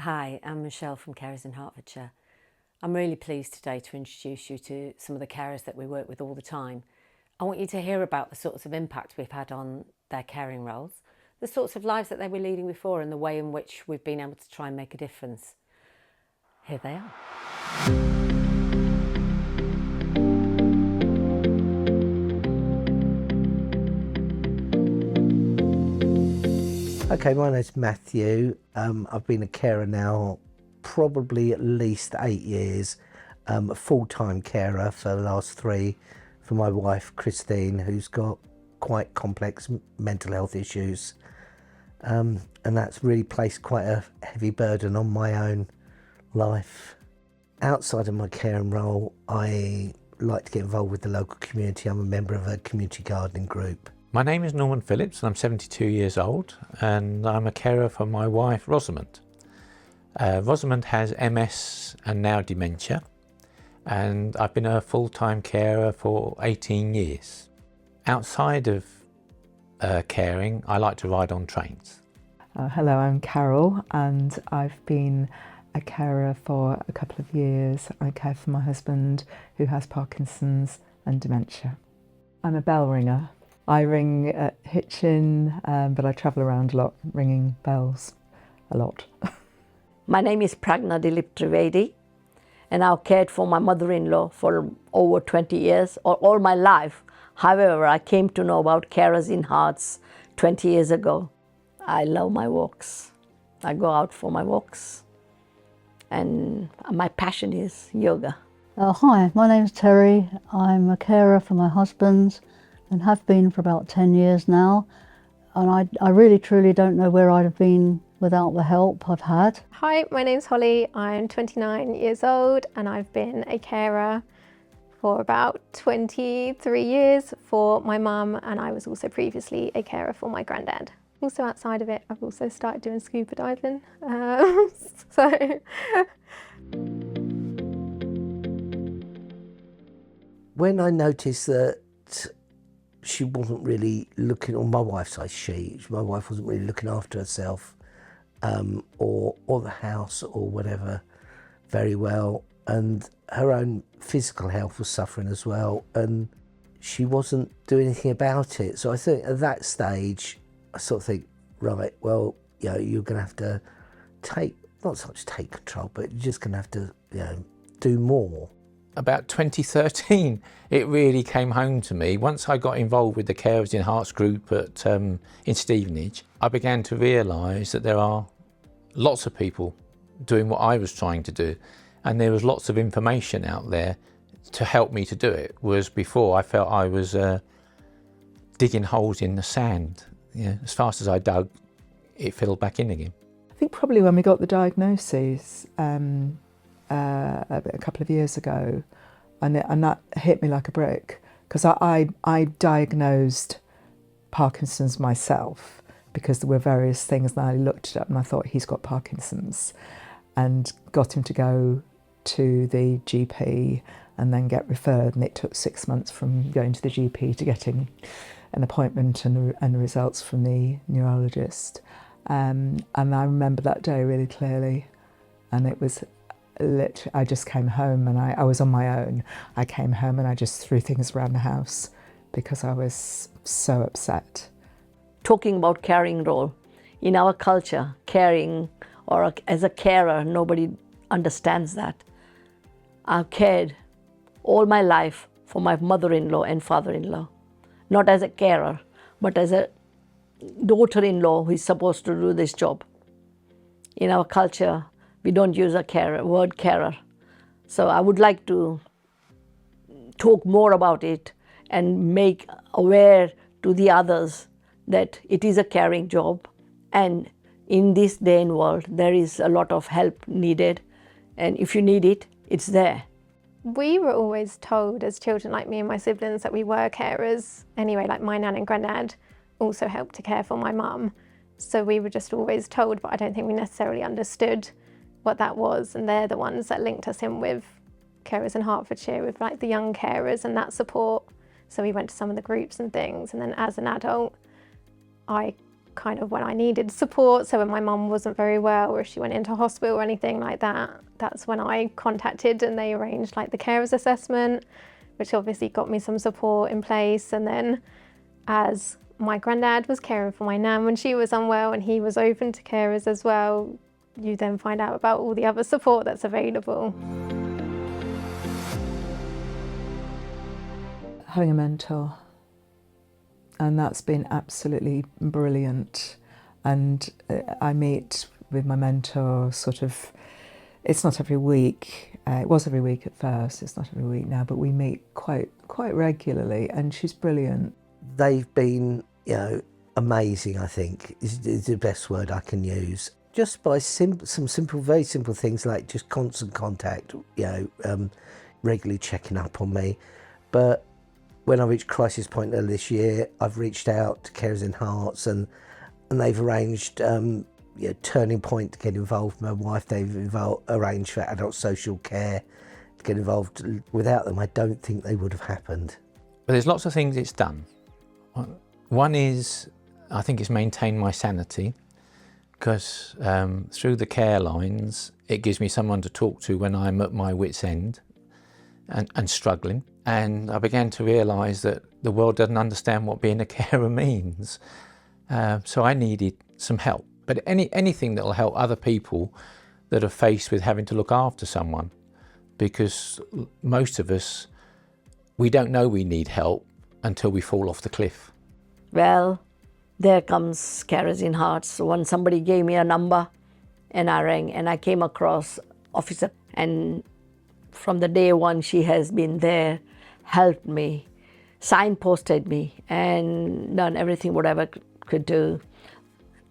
Hi, I'm Michelle from Carers in Hertfordshire. I'm really pleased today to introduce you to some of the carers that we work with all the time. I want you to hear about the sorts of impact we've had on their caring roles, the sorts of lives that they were leading before and the way in which we've been able to try and make a difference. Here they are. Okay, my name's Matthew. I've been a carer now probably at least 8 years, a full-time carer for the last 3 for my wife Christine, who's got quite complex mental health issues, and that's really placed quite a heavy burden on my own life. Outside of my caring role, I like to get involved with the local community. I'm a member of a community gardening group. My name is Norman Phillips and I'm 72 years old and I'm a carer for my wife Rosamond. Rosamond has MS and now dementia, and I've been a full-time carer for 18 years. Outside of caring, I like to ride on trains. Hello, I'm Carol and I've been a carer for a couple of years. I care for my husband who has Parkinson's and dementia. I'm a bell ringer. I ring at Hitchin, but I travel around a lot, ringing bells a lot. My name is Pragna Dilip Trivedi, and I've cared for my mother-in-law for over 20 years, or all my life. However, I came to know about carers in Herts 20 years ago. I love my walks. I go out for my walks, and my passion is yoga. Hi, my name's Terry. I'm a carer for my husband and have been for about 10 years now. And I really truly don't know where I'd have been without the help I've had. Hi, my name's Holly. I'm 29 years old and I've been a carer for about 23 years for my mum, and I was also previously a carer for my granddad. Also outside of it, I've also started doing scuba diving. When I noticed that she wasn't really looking, or my wife's my wife wasn't really looking after herself or the house or whatever very well, and her own physical health was suffering as well, and she wasn't doing anything about it. So I think at that stage I sort of think, right, well, you're going to have to not so much take control, but you're just going to have to, do more. About 2013, it really came home to me. Once I got involved with the Carers in Herts group in Stevenage, I began to realise that there are lots of people doing what I was trying to do, and there was lots of information out there to help me to do it. Whereas before I felt I was digging holes in the sand. As fast as I dug, it filled back in again. I think probably when we got the diagnosis a couple of years ago, and that hit me like a brick, because I diagnosed Parkinson's myself because there were various things, and I looked it up and I thought he's got Parkinson's, and got him to go to the GP and then get referred, and it took 6 months from going to the GP to getting an appointment and the results from the neurologist. And I remember that day really clearly, and it was literally, I just came home and I was on my own. I came home and I just threw things around the house because I was so upset. Talking about caring role, in our culture, caring or as a carer, nobody understands that. I've cared all my life for my mother-in-law and father-in-law, not as a carer, but as a daughter-in-law who is supposed to do this job. In our culture, we don't use a word carer. So I would like to talk more about it and make aware to the others that it is a caring job, and in this day and world there is a lot of help needed, and if you need it, it's there. We were always told as children, like me and my siblings, that we were carers anyway. Like my nan and granddad also helped to care for my mum, so we were just always told, but I don't think we necessarily understood what that was, and they're the ones that linked us in with Carers in Hertfordshire, with like the young carers and that support. So we went to some of the groups and things, and then as an adult I kind of when I needed support. So when my mum wasn't very well, or if she went into hospital or anything like that, that's when I contacted and they arranged like the carers assessment, which obviously got me some support in place. And then as my granddad was caring for my nan when she was unwell and he was open to carers as well, you then find out about all the other support that's available. Having a mentor, and that's been absolutely brilliant. And I meet with my mentor sort of, it's not every week, it was every week at first, it's not every week now, but we meet quite regularly, and she's brilliant. They've been, you know, amazing, I think, is the best word I can use. Just by some simple, very simple things like just constant contact, you know, regularly checking up on me. But when I reached crisis point earlier this year, I've reached out to Carers in Herts and they've arranged you know, Turning Point to get involved. My wife, they've arranged for adult social care to get involved. Without them, I don't think they would have happened. But there's lots of things it's done. One is, I think it's maintained my sanity, because through the care lines, it gives me someone to talk to when I'm at my wit's end and struggling. And I began to realise that the world doesn't understand what being a carer means. So I needed some help. But anything that will help other people that are faced with having to look after someone. Because most of us, we don't know we need help until we fall off the cliff. Well, there comes Carers in Herts. So when somebody gave me a number and I rang and I came across officer, and from the day one she has been there, helped me, signposted me and done everything whatever could do.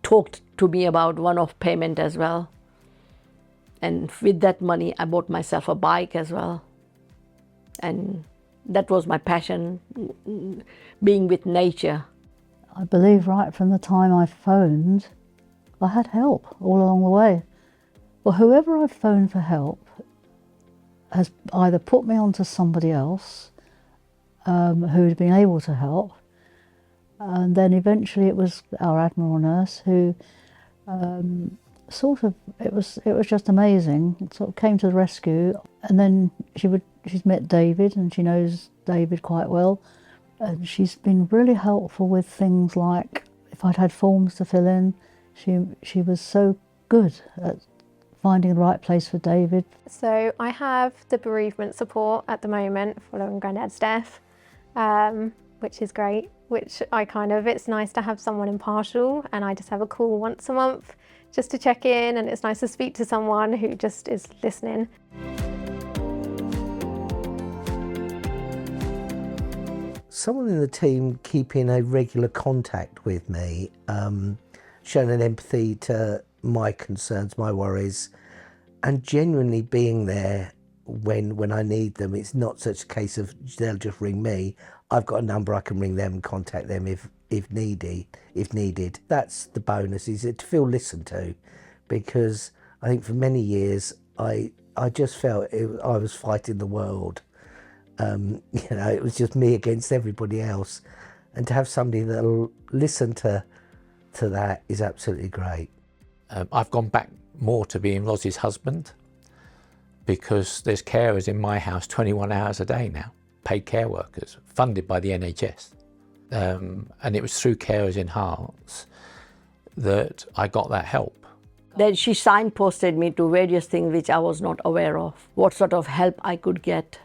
Talked to me about one-off payment as well. And with that money, I bought myself a bike as well. And that was my passion, being with nature. I believe right from the time I phoned, I had help all along the way. Well, whoever I've phoned for help has either put me onto somebody else who'd been able to help, and then eventually it was our Admiral nurse who sort of, it was just amazing. It sort of came to the rescue, and then she's met David and she knows David quite well. And she's been really helpful with things like if I'd had forms to fill in, she was so good at finding the right place for David. So I have the bereavement support at the moment following Grandad's death, which is great, it's nice to have someone impartial, and I just have a call once a month just to check in, and it's nice to speak to someone who just is listening. Someone in the team keeping a regular contact with me, showing an empathy to my concerns, my worries, and genuinely being there when I need them. It's not such a case of they'll just ring me. I've got a number, I can ring them and contact them if needed. That's the bonus, is to feel listened to, because I think for many years I just felt I was fighting the world. You know, it was just me against everybody else, and to have somebody that'll listen to that is absolutely great. I've gone back more to being Rosie's husband, because there's carers in my house 21 hours a day now, paid care workers, funded by the NHS. And it was through Carers in Herts that I got that help. Then she signposted me to various things which I was not aware of, what sort of help I could get,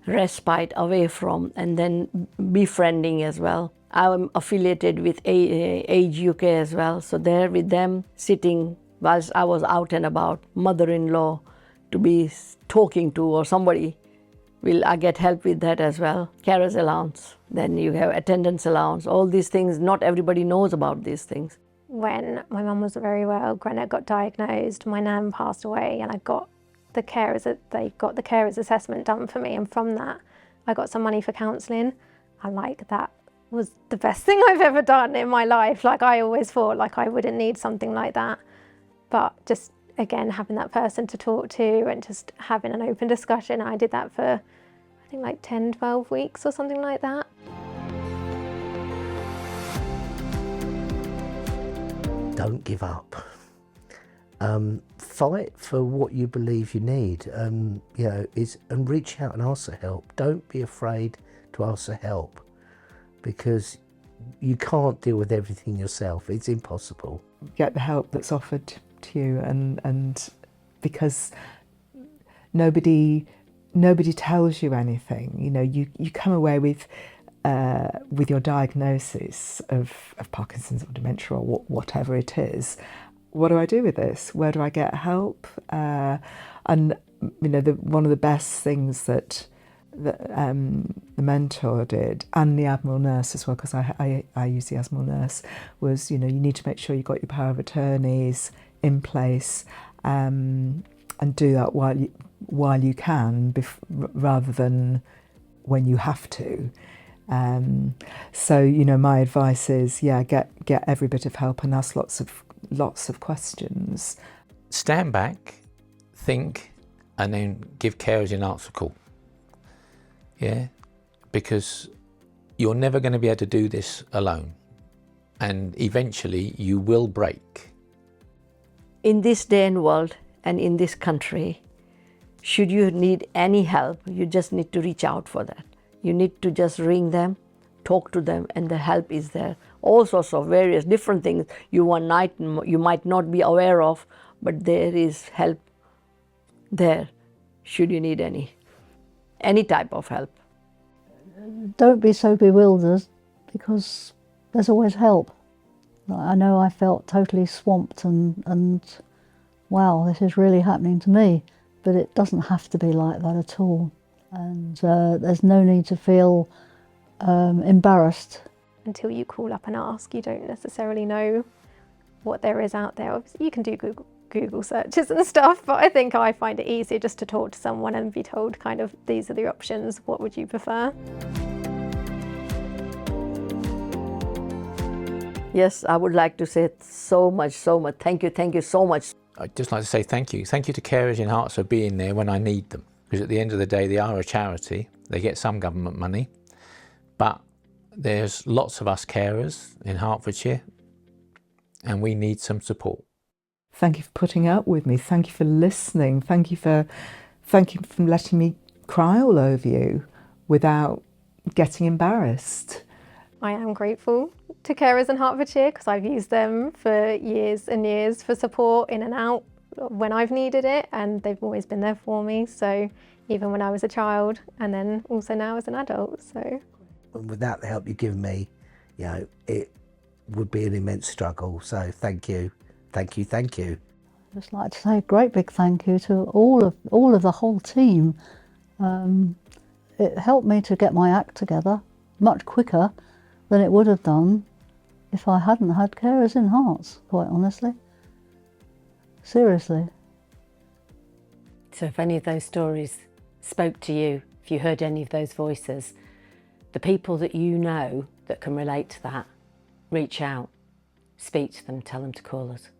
respite away from, and then befriending as well. I'm affiliated with Age UK as well, so there with them, sitting whilst I was out and about, mother-in-law to be talking to, or somebody, I get help with that as well. Carers allowance, then you have attendance allowance, all these things, not everybody knows about these things. When my mum wasn't very well, Grandad got diagnosed, my nan passed away, and I got the carers assessment done for me, and from that I got some money for counselling. And that was the best thing I've ever done in my life. I always thought I wouldn't need something like that, but just again having that person to talk to and just having an open discussion, I did that for I think 10-12 weeks or something like that. don't give up. Fight for what you believe you need. And reach out and ask for help. Don't be afraid to ask for help, because you can't deal with everything yourself. It's impossible. Get the help that's offered to you, and because nobody tells you anything. You come away with your diagnosis of Parkinson's or dementia or whatever it is. What do I do with this? Where do I get help? And one of the best things that the mentor did, and the Admiral nurse as well, because I use the Admiral nurse, was you need to make sure you've got your power of attorneys in place, and do that while you can, rather than when you have to. So my advice is, get every bit of help and ask lots of questions. Stand back, think, and then give carers in Herts a call. Yeah, because you're never going to be able to do this alone, and eventually you will break. In this day and world and in this country, should you need any help, you just need to reach out for that. You need to just ring them, talk to them, and the help is there. All sorts of various different things you might not be aware of, but there is help there, should you need any type of help. Don't be so bewildered, because there's always help. I know I felt totally swamped and wow, this is really happening to me, but it doesn't have to be like that at all. And there's no need to feel embarrassed. Until you call up and ask, you don't necessarily know what there is out there. Obviously, you can do Google searches and stuff, but I find it easier just to talk to someone and be told kind of, these are the options, what would you prefer? Yes, I would like to say so much, thank you so much. I'd just like to say thank you. Thank you to Carers in Herts for being there when I need them, because at the end of the day they are a charity. They get some government money, but there's lots of us carers in Hertfordshire and we need some support. Thank you for putting up with me. Thank you for listening. Thank you for letting me cry all over you without getting embarrassed. I am grateful to Carers in Hertfordshire, because I've used them for years and years for support in and out when I've needed it, and they've always been there for me. So even when I was a child, and then also now as an adult. So without the help you've given me, it would be an immense struggle. So thank you. Thank you. I'd just like to say a great big thank you to all of the whole team. It helped me to get my act together much quicker than it would have done if I hadn't had Carers in Herts, quite honestly. Seriously. So if any of those stories spoke to you, if you heard any of those voices, the people that you know that can relate to that, reach out, speak to them, tell them to call us.